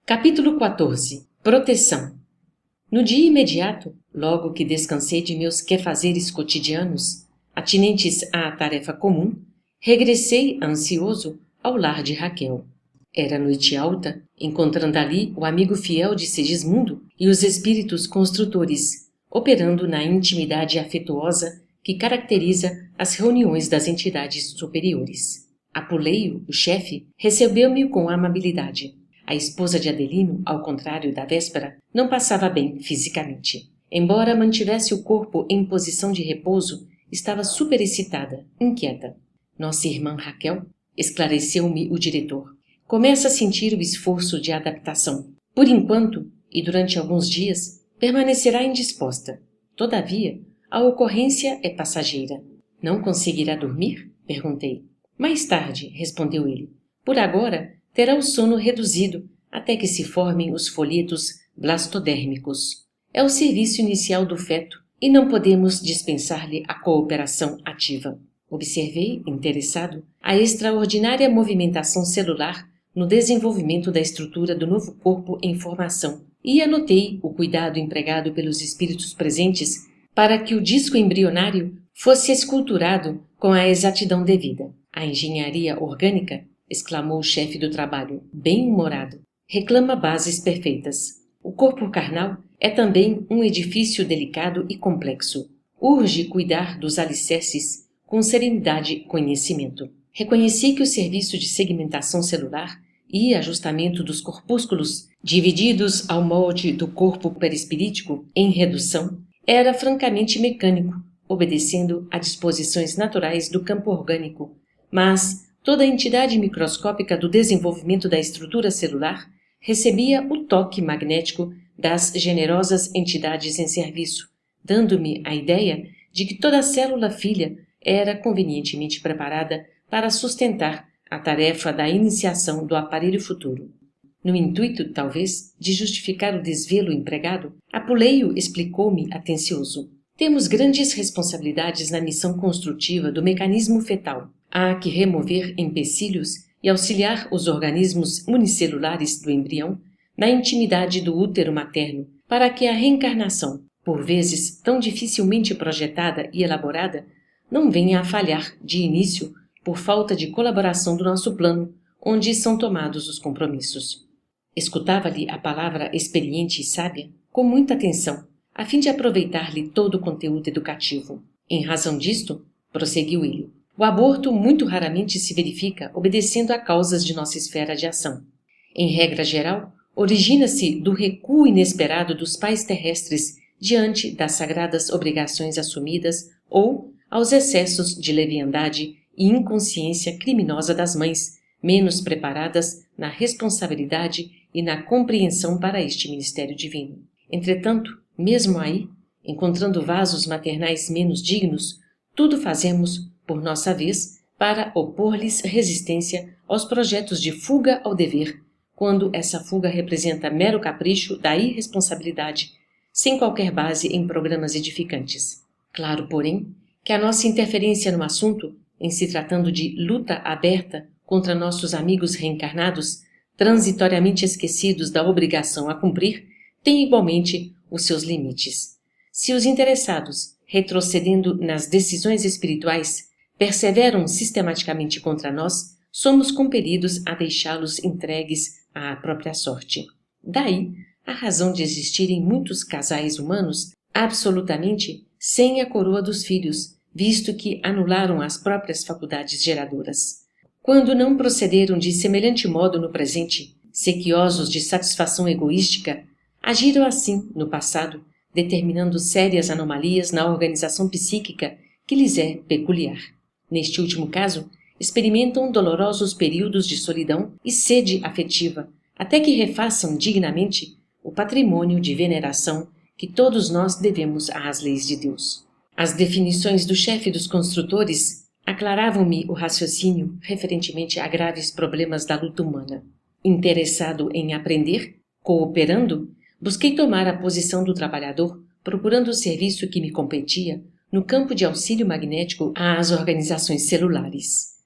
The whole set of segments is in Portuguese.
Capítulo 14. Proteção. No dia imediato, logo que descansei de meus quefazeres cotidianos, atinentes à tarefa comum, regressei, ansioso, ao lar de Raquel. Era noite alta, encontrando ali o amigo fiel de Segismundo e os espíritos construtores, operando na intimidade afetuosa que caracteriza as reuniões das entidades superiores. Apuleio, o chefe, recebeu-me com amabilidade. A esposa de Adelino, ao contrário da véspera, não passava bem fisicamente. Embora mantivesse o corpo em posição de repouso, estava superexcitada, inquieta. Nossa irmã Raquel, esclareceu-me o diretor, começa a sentir o esforço de adaptação. Por enquanto, e durante alguns dias, permanecerá indisposta. Todavia, a ocorrência é passageira. Não conseguirá dormir? Perguntei. Mais tarde, respondeu ele. Por agora, terá o sono reduzido até que se formem os folhetos blastodérmicos. É o serviço inicial do feto e não podemos dispensar-lhe a cooperação ativa. Observei, interessado, a extraordinária movimentação celular no desenvolvimento da estrutura do novo corpo em formação e anotei o cuidado empregado pelos espíritos presentes para que o disco embrionário fosse esculturado com a exatidão devida. A engenharia orgânica, exclamou o chefe do trabalho, bem-humorado, reclama bases perfeitas. O corpo carnal é também um edifício delicado e complexo. Urge cuidar dos alicerces com serenidade e conhecimento. Reconheci que o serviço de segmentação celular e ajustamento dos corpúsculos, divididos ao molde do corpo perispirítico em redução, era francamente mecânico, obedecendo a disposições naturais do campo orgânico, mas toda a entidade microscópica do desenvolvimento da estrutura celular recebia o toque magnético das generosas entidades em serviço, dando-me a ideia de que toda célula filha era convenientemente preparada para sustentar a tarefa da iniciação do aparelho futuro. No intuito, talvez, de justificar o desvelo empregado, Apuleio explicou-me atencioso. Temos grandes responsabilidades na missão construtiva do mecanismo fetal. Há que remover empecilhos e auxiliar os organismos unicelulares do embrião na intimidade do útero materno para que a reencarnação, por vezes tão dificilmente projetada e elaborada, não venha a falhar de início por falta de colaboração do nosso plano, onde são tomados os compromissos. Escutava-lhe a palavra experiente e sábia com muita atenção, a fim de aproveitar-lhe todo o conteúdo educativo. Em razão disto, prosseguiu ele, o aborto muito raramente se verifica obedecendo a causas de nossa esfera de ação. Em regra geral, origina-se do recuo inesperado dos pais terrestres diante das sagradas obrigações assumidas ou aos excessos de leviandade e inconsciência criminosa das mães, menos preparadas na responsabilidade e na compreensão para este ministério divino. Entretanto, mesmo aí, encontrando vasos maternais menos dignos, tudo fazemos por nossa vez, para opor-lhes resistência aos projetos de fuga ao dever, quando essa fuga representa mero capricho da irresponsabilidade, sem qualquer base em programas edificantes. Claro, porém, que a nossa interferência no assunto, em se tratando de luta aberta contra nossos amigos reencarnados, transitoriamente esquecidos da obrigação a cumprir, tem igualmente os seus limites. Se os interessados, retrocedendo nas decisões espirituais, perseveram sistematicamente contra nós, somos compelidos a deixá-los entregues à própria sorte. Daí a razão de existirem muitos casais humanos absolutamente sem a coroa dos filhos, visto que anularam as próprias faculdades geradoras. Quando não procederam de semelhante modo no presente, sequiosos de satisfação egoística, agiram assim no passado, determinando sérias anomalias na organização psíquica que lhes é peculiar. Neste último caso, experimentam dolorosos períodos de solidão e sede afetiva, até que refaçam dignamente o patrimônio de veneração que todos nós devemos às leis de Deus. As definições do chefe dos construtores aclaravam-me o raciocínio referentemente a graves problemas da luta humana. Interessado em aprender, cooperando, busquei tomar a posição do trabalhador, procurando o serviço que me competia no campo de auxílio magnético às organizações celulares.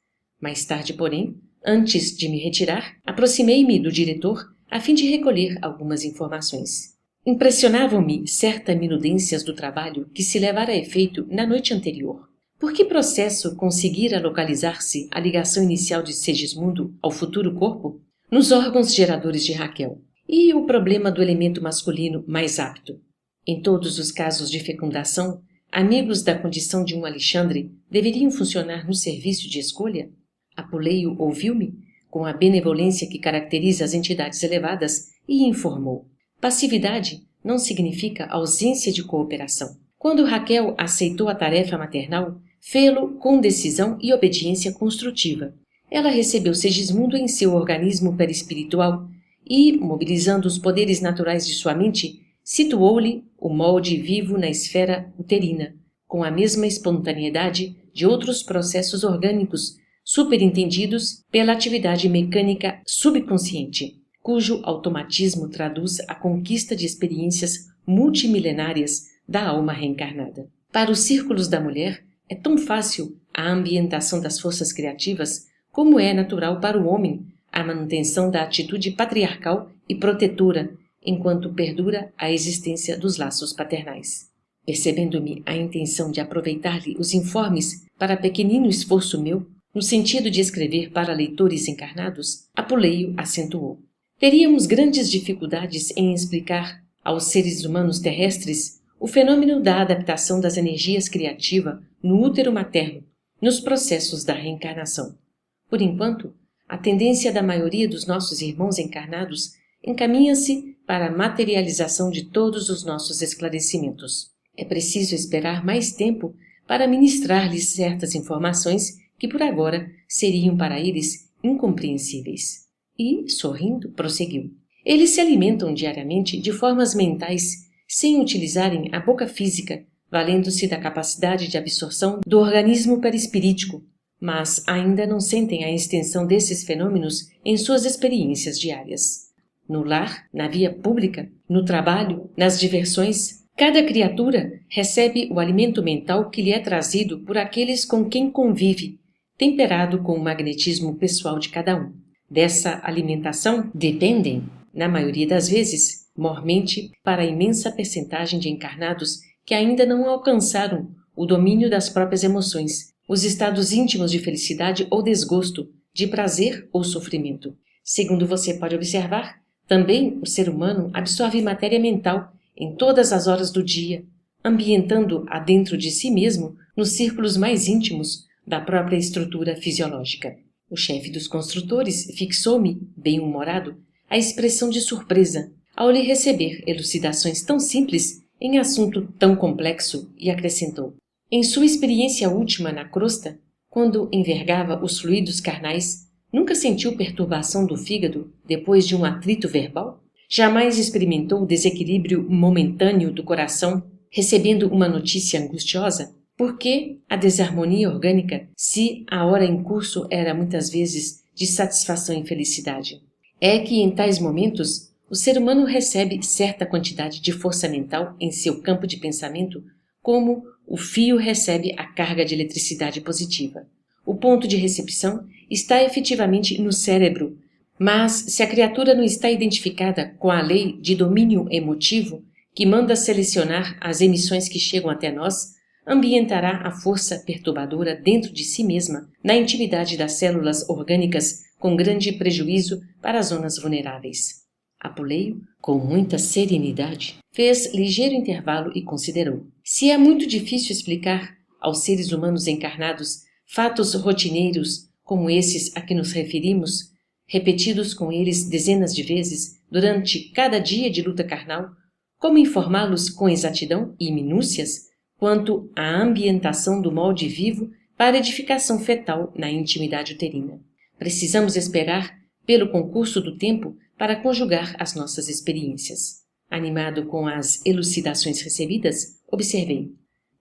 Mais tarde, porém, antes de me retirar, aproximei-me do diretor a fim de recolher algumas informações. Impressionavam-me certas minudências do trabalho que se levara a efeito na noite anterior. Por que processo conseguira localizar-se a ligação inicial de Segismundo ao futuro corpo? Nos órgãos geradores de Raquel. E o problema do elemento masculino mais apto? Em todos os casos de fecundação, amigos da condição de um Alexandre deveriam funcionar no serviço de escolha? Apuleio ouviu-me, com a benevolência que caracteriza as entidades elevadas, e informou. Passividade não significa ausência de cooperação. Quando Raquel aceitou a tarefa maternal, fê-lo com decisão e obediência construtiva. Ela recebeu Segismundo em seu organismo perispiritual e, mobilizando os poderes naturais de sua mente, situou-lhe o molde vivo na esfera uterina, com a mesma espontaneidade de outros processos orgânicos superintendidos pela atividade mecânica subconsciente, cujo automatismo traduz a conquista de experiências multimilenárias da alma reencarnada. Para os círculos da mulher, é tão fácil a ambientação das forças criativas como é natural para o homem a manutenção da atitude patriarcal e protetora, enquanto perdura a existência dos laços paternais. Percebendo-me a intenção de aproveitar-lhe os informes para pequenino esforço meu, no sentido de escrever para leitores encarnados, Apuleio acentuou. Teríamos grandes dificuldades em explicar aos seres humanos terrestres o fenômeno da adaptação das energias criativas no útero materno, nos processos da reencarnação. Por enquanto, a tendência da maioria dos nossos irmãos encarnados encaminha-se para a materialização de todos os nossos esclarecimentos. É preciso esperar mais tempo para ministrar-lhes certas informações que por agora seriam para eles incompreensíveis. E, sorrindo, prosseguiu. Eles se alimentam diariamente de formas mentais, sem utilizarem a boca física, valendo-se da capacidade de absorção do organismo perispirítico, mas ainda não sentem a extensão desses fenômenos em suas experiências diárias. No lar, na via pública, no trabalho, nas diversões, cada criatura recebe o alimento mental que lhe é trazido por aqueles com quem convive, temperado com o magnetismo pessoal de cada um. Dessa alimentação dependem, na maioria das vezes, mormente para a imensa percentagem de encarnados que ainda não alcançaram o domínio das próprias emoções, os estados íntimos de felicidade ou desgosto, de prazer ou sofrimento. Segundo você pode observar, também o ser humano absorve matéria mental em todas as horas do dia, ambientando-a dentro de si mesmo nos círculos mais íntimos da própria estrutura fisiológica. O chefe dos construtores fixou-me, bem-humorado, a expressão de surpresa ao lhe receber elucidações tão simples em assunto tão complexo e acrescentou. Em sua experiência última na crosta, quando envergava os fluidos carnais, nunca sentiu perturbação do fígado depois de um atrito verbal? Jamais experimentou o desequilíbrio momentâneo do coração, recebendo uma notícia angustiosa? Por que a desarmonia orgânica, se a hora em curso era muitas vezes de satisfação e felicidade? É que em tais momentos o ser humano recebe certa quantidade de força mental em seu campo de pensamento, como o fio recebe a carga de eletricidade positiva. O ponto de recepção está efetivamente no cérebro, mas se a criatura não está identificada com a lei de domínio emotivo, que manda selecionar as emissões que chegam até nós, ambientará a força perturbadora dentro de si mesma, na intimidade das células orgânicas, com grande prejuízo para as zonas vulneráveis. Apuleio, com muita serenidade, fez ligeiro intervalo e considerou. Se é muito difícil explicar aos seres humanos encarnados fatos rotineiros como esses a que nos referimos, repetidos com eles dezenas de vezes durante cada dia de luta carnal, como informá-los com exatidão e minúcias quanto à ambientação do molde vivo para edificação fetal na intimidade uterina? Precisamos esperar pelo concurso do tempo para conjugar as nossas experiências. Animado com as elucidações recebidas, observei.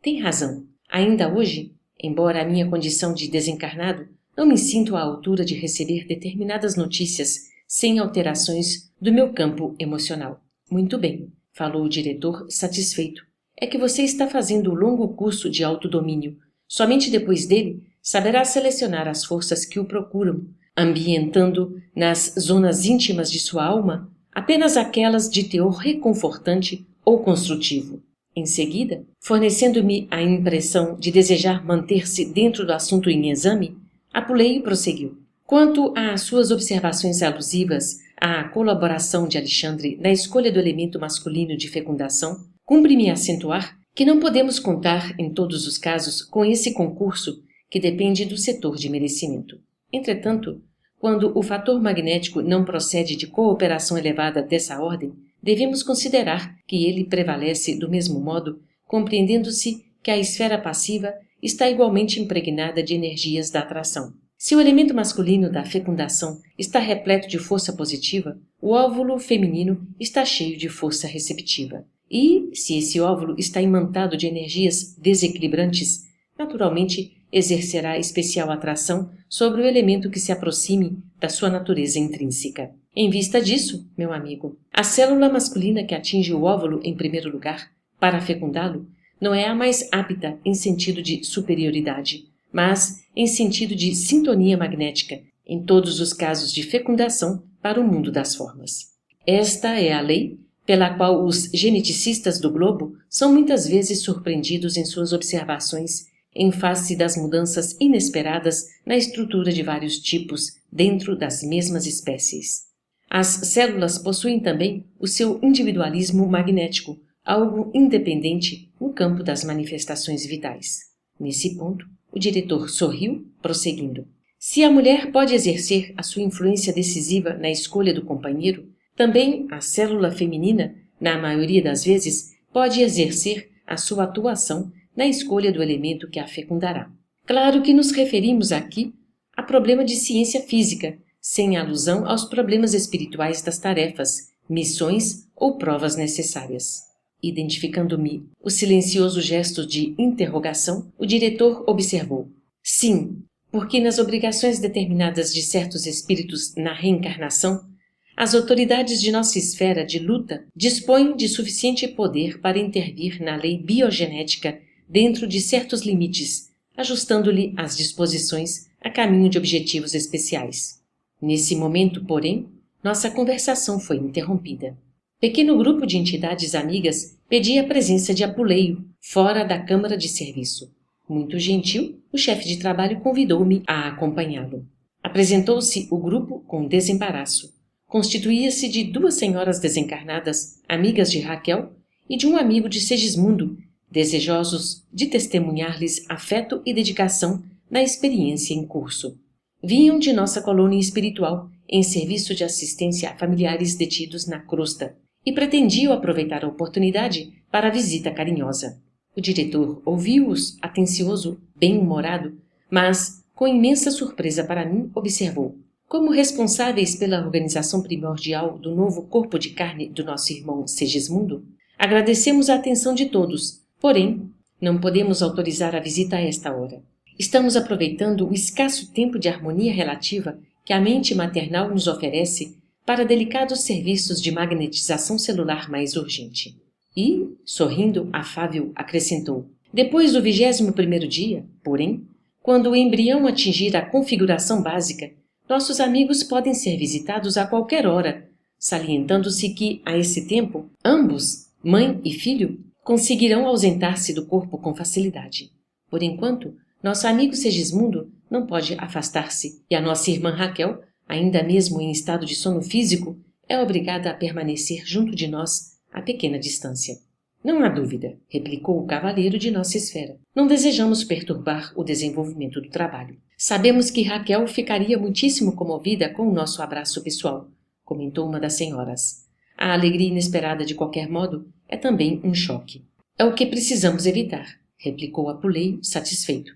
Tem razão. Ainda hoje, embora a minha condição de desencarnado, não me sinto à altura de receber determinadas notícias sem alterações do meu campo emocional. Muito bem, falou o diretor, satisfeito. É que você está fazendo o longo curso de autodomínio. Somente depois dele saberá selecionar as forças que o procuram, ambientando nas zonas íntimas de sua alma apenas aquelas de teor reconfortante ou construtivo. Em seguida, fornecendo-me a impressão de desejar manter-se dentro do assunto em exame, Apuleio prosseguiu. Quanto às suas observações alusivas à colaboração de Alexandre na escolha do elemento masculino de fecundação, cumpre-me acentuar que não podemos contar, em todos os casos, com esse concurso que depende do setor de merecimento. Entretanto, quando o fator magnético não procede de cooperação elevada dessa ordem, devemos considerar que ele prevalece do mesmo modo, compreendendo-se que a esfera passiva está igualmente impregnada de energias da atração. Se o elemento masculino da fecundação está repleto de força positiva, o óvulo feminino está cheio de força receptiva. E, se esse óvulo está imantado de energias desequilibrantes, naturalmente exercerá especial atração sobre o elemento que se aproxime da sua natureza intrínseca. Em vista disso, meu amigo, a célula masculina que atinge o óvulo em primeiro lugar, para fecundá-lo, não é a mais apta em sentido de superioridade, mas em sentido de sintonia magnética, em todos os casos de fecundação para o mundo das formas. Esta é a lei pela qual os geneticistas do globo são muitas vezes surpreendidos em suas observações em face das mudanças inesperadas na estrutura de vários tipos dentro das mesmas espécies. As células possuem também o seu individualismo magnético, algo independente no campo das manifestações vitais. Nesse ponto, o diretor sorriu, prosseguindo. Se a mulher pode exercer a sua influência decisiva na escolha do companheiro, também a célula feminina, na maioria das vezes, pode exercer a sua atuação na escolha do elemento que a fecundará. Claro que nos referimos aqui a problema de ciência física, sem alusão aos problemas espirituais das tarefas, missões ou provas necessárias. Identificando-me o silencioso gesto de interrogação, o diretor observou. Sim, porque nas obrigações determinadas de certos espíritos na reencarnação, as autoridades de nossa esfera de luta dispõem de suficiente poder para intervir na lei biogenética dentro de certos limites, ajustando-lhe as disposições a caminho de objetivos especiais. Nesse momento, porém, nossa conversação foi interrompida. Pequeno grupo de entidades amigas pedia a presença de Apuleio, fora da câmara de serviço. Muito gentil, o chefe de trabalho convidou-me a acompanhá-lo. Apresentou-se o grupo com desembaraço. Constituía-se de 2 senhoras desencarnadas, amigas de Raquel, e de um amigo de Segismundo, desejosos de testemunhar-lhes afeto e dedicação na experiência em curso. Vinham de nossa colônia espiritual, em serviço de assistência a familiares detidos na crosta, e pretendiam aproveitar a oportunidade para a visita carinhosa. O diretor ouviu-os, atencioso, bem-humorado, mas, com imensa surpresa para mim, observou. Como responsáveis pela organização primordial do novo corpo de carne do nosso irmão Segismundo, agradecemos a atenção de todos, porém, não podemos autorizar a visita a esta hora. Estamos aproveitando o escasso tempo de harmonia relativa que a mente maternal nos oferece para delicados serviços de magnetização celular mais urgente. E, sorrindo, afável, acrescentou, depois do 21º dia, porém, quando o embrião atingir a configuração básica, nossos amigos podem ser visitados a qualquer hora, salientando-se que, a esse tempo, ambos, mãe e filho, conseguirão ausentar-se do corpo com facilidade. Por enquanto, nosso amigo Segismundo não pode afastar-se e a nossa irmã Raquel, ainda mesmo em estado de sono físico, é obrigada a permanecer junto de nós a pequena distância. Não há dúvida, replicou o cavalheiro de nossa esfera. Não desejamos perturbar o desenvolvimento do trabalho. Sabemos que Raquel ficaria muitíssimo comovida com o nosso abraço pessoal, comentou uma das senhoras. A alegria inesperada de qualquer modo é também um choque. É o que precisamos evitar, replicou Apuleio, satisfeito.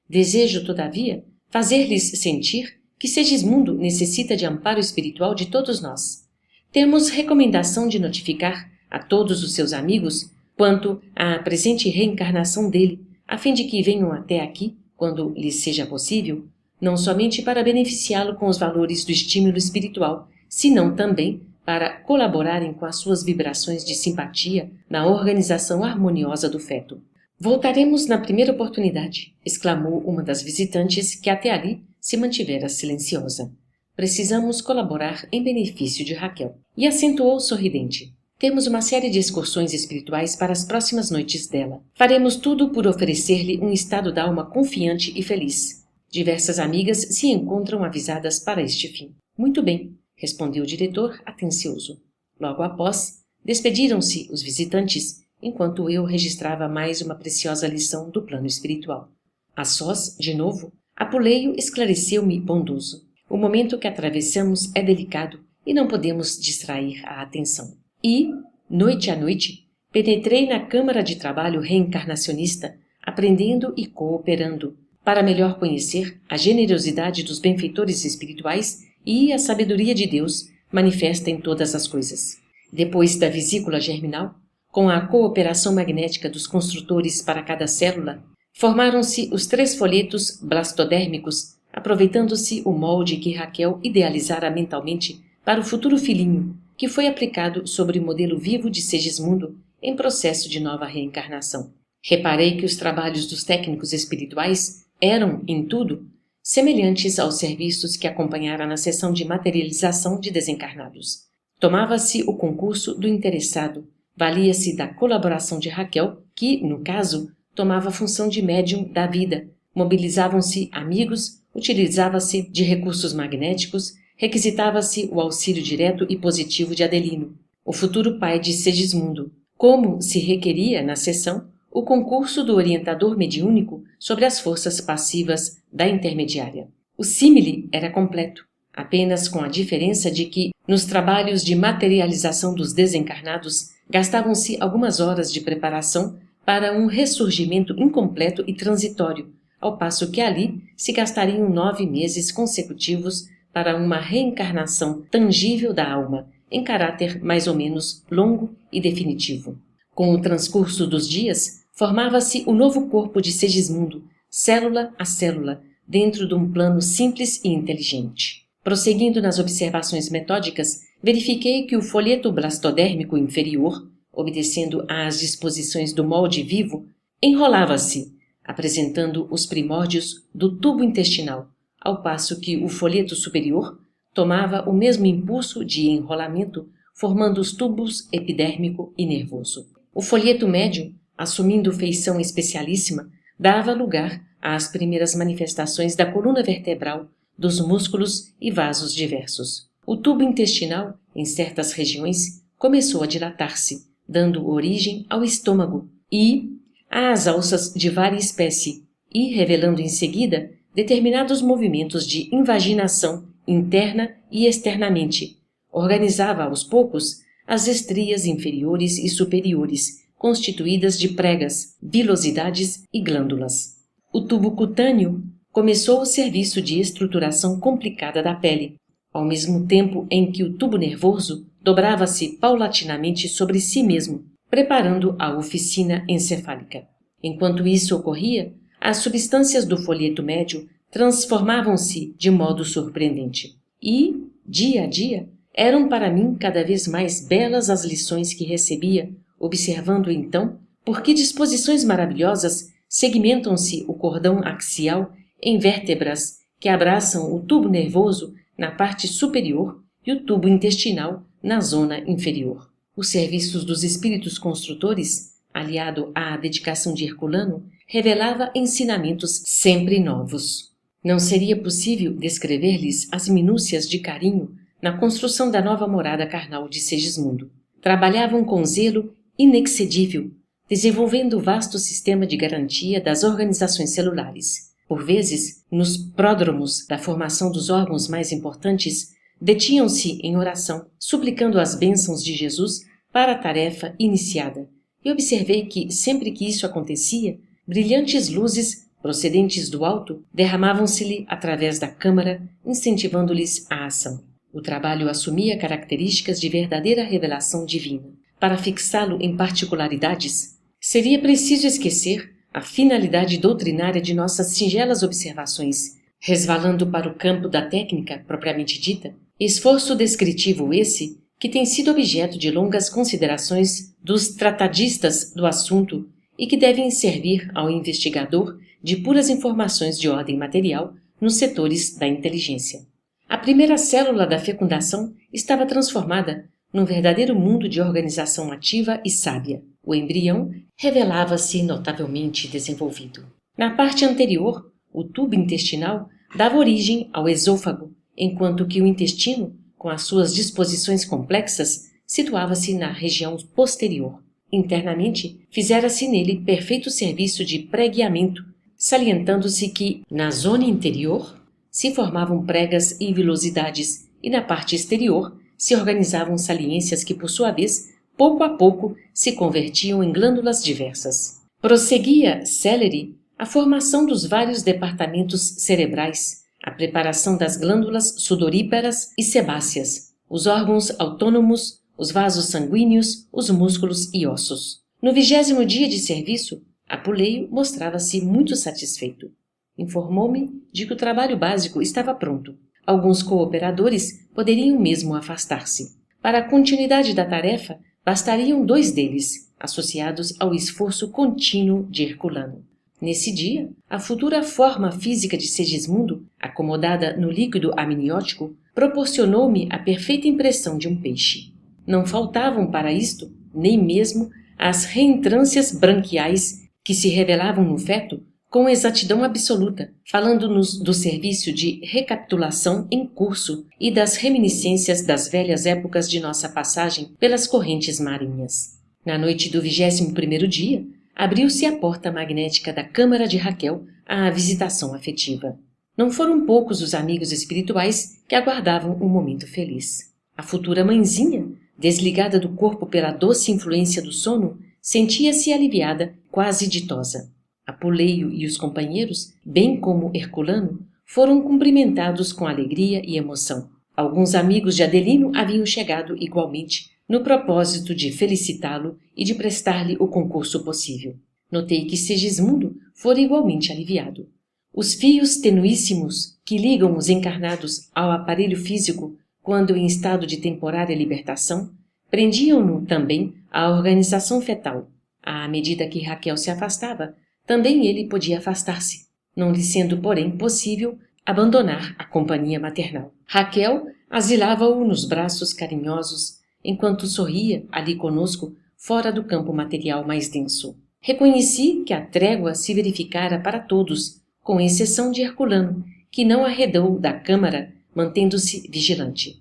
Desejo, todavia, fazer-lhes sentir que Segismundo necessita de amparo espiritual de todos nós. Temos recomendação de notificar a todos os seus amigos quanto à presente reencarnação dele, a fim de que venham até aqui, quando lhes seja possível, não somente para beneficiá-lo com os valores do estímulo espiritual, senão também para colaborarem com as suas vibrações de simpatia na organização harmoniosa do feto. Voltaremos na primeira oportunidade, exclamou uma das visitantes que até ali se mantivera silenciosa. Precisamos colaborar em benefício de Raquel. E acentuou sorridente. Temos uma série de excursões espirituais para as próximas noites dela. Faremos tudo por oferecer-lhe um estado d'alma confiante e feliz. Diversas amigas se encontram avisadas para este fim. Muito bem, respondeu o diretor, atencioso. Logo após, despediram-se os visitantes, enquanto eu registrava mais uma preciosa lição do plano espiritual. A sós, de novo, Apuleio esclareceu-me bondoso. O momento que atravessamos é delicado e não podemos distrair a atenção. E, noite a noite, penetrei na câmara de trabalho reencarnacionista, aprendendo e cooperando, para melhor conhecer a generosidade dos benfeitores espirituais e a sabedoria de Deus manifesta em todas as coisas. Depois da vesícula germinal, com a cooperação magnética dos construtores para cada célula, formaram-se os 3 folhetos blastodérmicos, aproveitando-se o molde que Raquel idealizara mentalmente para o futuro filhinho, que foi aplicado sobre o modelo vivo de Segismundo em processo de nova reencarnação. Reparei que os trabalhos dos técnicos espirituais eram, em tudo, semelhantes aos serviços que acompanhara na sessão de materialização de desencarnados. Tomava-se o concurso do interessado, valia-se da colaboração de Raquel, que, no caso, tomava a função de médium da vida, mobilizavam-se amigos, utilizava-se de recursos magnéticos, requisitava-se o auxílio direto e positivo de Adelino, o futuro pai de Segismundo, como se requeria na sessão o concurso do orientador mediúnico sobre as forças passivas da intermediária. O símile era completo, apenas com a diferença de que, nos trabalhos de materialização dos desencarnados, gastavam-se algumas horas de preparação para um ressurgimento incompleto e transitório, ao passo que ali se gastariam 9 meses consecutivos para uma reencarnação tangível da alma, em caráter mais ou menos longo e definitivo. Com o transcurso dos dias, formava-se o novo corpo de Segismundo, célula a célula, dentro de um plano simples e inteligente. Prosseguindo nas observações metódicas, verifiquei que o folheto blastodérmico inferior, obedecendo às disposições do molde vivo, enrolava-se, apresentando os primórdios do tubo intestinal, ao passo que o folheto superior tomava o mesmo impulso de enrolamento, formando os tubos epidérmico e nervoso. O folheto médio, assumindo feição especialíssima, dava lugar às primeiras manifestações da coluna vertebral, dos músculos e vasos diversos. O tubo intestinal, em certas regiões, começou a dilatar-se, dando origem ao estômago e às alças de vária espécie e revelando em seguida determinados movimentos de invaginação interna e externamente. Organizava aos poucos as estrias inferiores e superiores, constituídas de pregas, vilosidades e glândulas. O tubo cutâneo começou o serviço de estruturação complicada da pele, ao mesmo tempo em que o tubo nervoso dobrava-se paulatinamente sobre si mesmo, preparando a oficina encefálica. Enquanto isso ocorria, as substâncias do folheto médio transformavam-se de modo surpreendente. E, dia a dia, eram para mim cada vez mais belas as lições que recebia, observando então por que disposições maravilhosas segmentam-se o cordão axial em vértebras que abraçam o tubo nervoso na parte superior e o tubo intestinal na zona inferior. Os serviços dos espíritos construtores, aliado à dedicação de Herculano, revelava ensinamentos sempre novos. Não seria possível descrever-lhes as minúcias de carinho na construção da nova morada carnal de Segismundo. Trabalhavam com zelo inexcedível, desenvolvendo o vasto sistema de garantia das organizações celulares. Por vezes, nos pródromos da formação dos órgãos mais importantes, detinham-se em oração, suplicando as bênçãos de Jesus para a tarefa iniciada, e observei que, sempre que isso acontecia, brilhantes luzes, procedentes do alto, derramavam-se-lhe através da câmara, incentivando-lhes a ação. O trabalho assumia características de verdadeira revelação divina. Para fixá-lo em particularidades, seria preciso esquecer a finalidade doutrinária de nossas singelas observações, resvalando para o campo da técnica propriamente dita, esforço descritivo esse que tem sido objeto de longas considerações dos tratadistas do assunto e que devem servir ao investigador de puras informações de ordem material nos setores da inteligência. A primeira célula da fecundação estava transformada num verdadeiro mundo de organização ativa e sábia. O embrião revelava-se notavelmente desenvolvido. Na parte anterior, o tubo intestinal dava origem ao esôfago, enquanto que o intestino, com as suas disposições complexas, situava-se na região posterior. Internamente, fizera-se nele perfeito serviço de pregueamento, salientando-se que, na zona interior, se formavam pregas e vilosidades, e na parte exterior se organizavam saliências que, por sua vez, pouco a pouco, se convertiam em glândulas diversas. Prosseguia, celere, a formação dos vários departamentos cerebrais, a preparação das glândulas sudoríparas e sebáceas, os órgãos autônomos, os vasos sanguíneos, os músculos e ossos. No 20º dia de serviço, Apuleio mostrava-se muito satisfeito. Informou-me de que o trabalho básico estava pronto. Alguns cooperadores poderiam mesmo afastar-se. Para a continuidade da tarefa, bastariam 2 deles, associados ao esforço contínuo de Herculano. Nesse dia, a futura forma física de Segismundo, acomodada no líquido amniótico, proporcionou-me a perfeita impressão de um peixe. Não faltavam para isto, nem mesmo, as reentrâncias branquiais que se revelavam no feto com exatidão absoluta, falando-nos do serviço de recapitulação em curso e das reminiscências das velhas épocas de nossa passagem pelas correntes marinhas. Na noite do 21º dia, abriu-se a porta magnética da câmara de Raquel à visitação afetiva. Não foram poucos os amigos espirituais que aguardavam um momento feliz. A futura mãezinha, desligada do corpo pela doce influência do sono, sentia-se aliviada, quase ditosa. Apuleio e os companheiros, bem como Herculano, foram cumprimentados com alegria e emoção. Alguns amigos de Adelino haviam chegado igualmente, no propósito de felicitá-lo e de prestar-lhe o concurso possível. Notei que Segismundo fora igualmente aliviado. Os fios tenuíssimos que ligam os encarnados ao aparelho físico quando em estado de temporária libertação prendiam-no também à organização fetal. À medida que Raquel se afastava, também ele podia afastar-se, não lhe sendo, porém, possível abandonar a companhia maternal. Raquel asilava-o nos braços carinhosos, enquanto sorria ali conosco, fora do campo material mais denso. Reconheci que a trégua se verificara para todos, com exceção de Herculano, que não arredou da câmara, mantendo-se vigilante.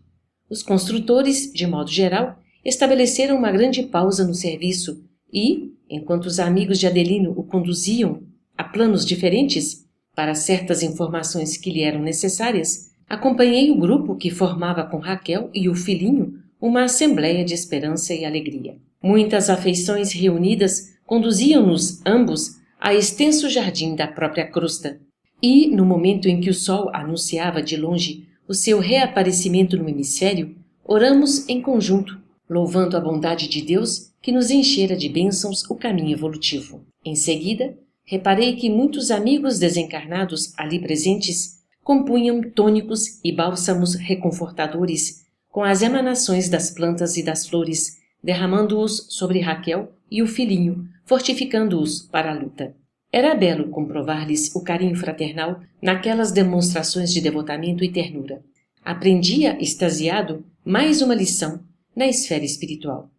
Os construtores, de modo geral, estabeleceram uma grande pausa no serviço e, enquanto os amigos de Adelino o conduziam a planos diferentes para certas informações que lhe eram necessárias, acompanhei o grupo que formava com Raquel e o filhinho uma assembleia de esperança e alegria. Muitas afeições reunidas conduziam-nos ambos a extenso jardim da própria crosta, e, no momento em que o sol anunciava de longe o seu reaparecimento no hemisfério, oramos em conjunto, louvando a bondade de Deus que nos enchera de bênçãos o caminho evolutivo. Em seguida, reparei que muitos amigos desencarnados ali presentes compunham tônicos e bálsamos reconfortadores com as emanações das plantas e das flores, derramando-os sobre Raquel e o filhinho, fortificando-os para a luta. Era belo comprovar-lhes o carinho fraternal naquelas demonstrações de devotamento e ternura. Aprendia, extasiado, mais uma lição na esfera espiritual.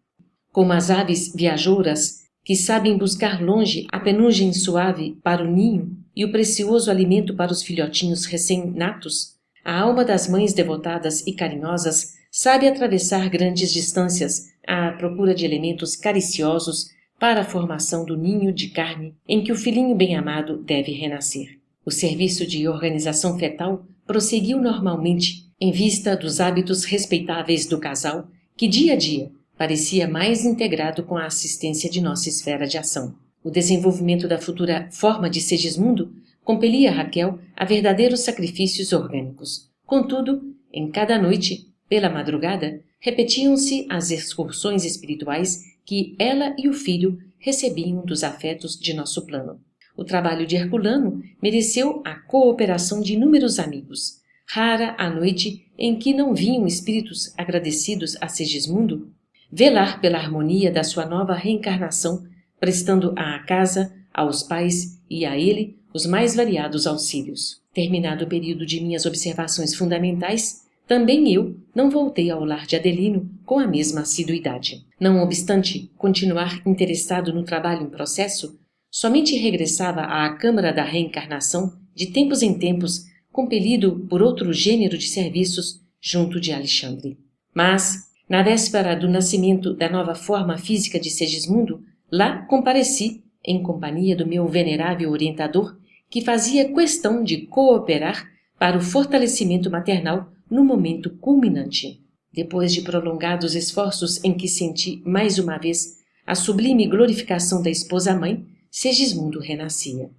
Como as aves viajoras que sabem buscar longe a penugem suave para o ninho e o precioso alimento para os filhotinhos recém-natos, a alma das mães devotadas e carinhosas sabe atravessar grandes distâncias à procura de elementos cariciosos para a formação do ninho de carne em que o filhinho bem-amado deve renascer. O serviço de organização fetal prosseguiu normalmente em vista dos hábitos respeitáveis do casal, que dia a dia parecia mais integrado com a assistência de nossa esfera de ação. O desenvolvimento da futura forma de Segismundo compelia Raquel a verdadeiros sacrifícios orgânicos. Contudo, em cada noite, pela madrugada, repetiam-se as excursões espirituais que ela e o filho recebiam dos afetos de nosso plano. O trabalho de Herculano mereceu a cooperação de inúmeros amigos. Rara a noite em que não vinham espíritos agradecidos a Segismundo velar pela harmonia da sua nova reencarnação, prestando à casa, aos pais e a ele os mais variados auxílios. Terminado o período de minhas observações fundamentais, também eu não voltei ao lar de Adelino com a mesma assiduidade. Não obstante continuar interessado no trabalho em processo, somente regressava à Câmara da Reencarnação de tempos em tempos, compelido por outro gênero de serviços junto de Alexandre. Mas, na véspera do nascimento da nova forma física de Segismundo, lá compareci, em companhia do meu venerável orientador, que fazia questão de cooperar para o fortalecimento maternal no momento culminante. Depois de prolongados esforços em que senti mais uma vez a sublime glorificação da esposa-mãe, Segismundo renascia.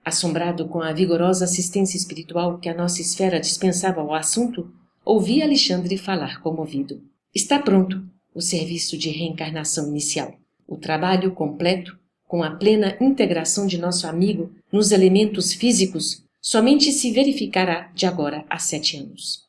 Assombrado com a vigorosa assistência espiritual que a nossa esfera dispensava ao assunto, ouvi Alexandre falar comovido. Está pronto o serviço de reencarnação inicial. O trabalho completo, com a plena integração de nosso amigo nos elementos físicos, somente se verificará de agora a 7 anos.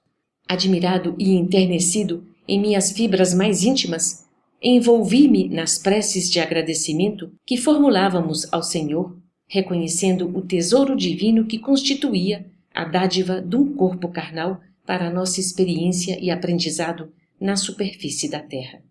Admirado e enternecido em minhas fibras mais íntimas, envolvi-me nas preces de agradecimento que formulávamos ao Senhor, reconhecendo o tesouro divino que constituía a dádiva de um corpo carnal para a nossa experiência e aprendizado na superfície da terra.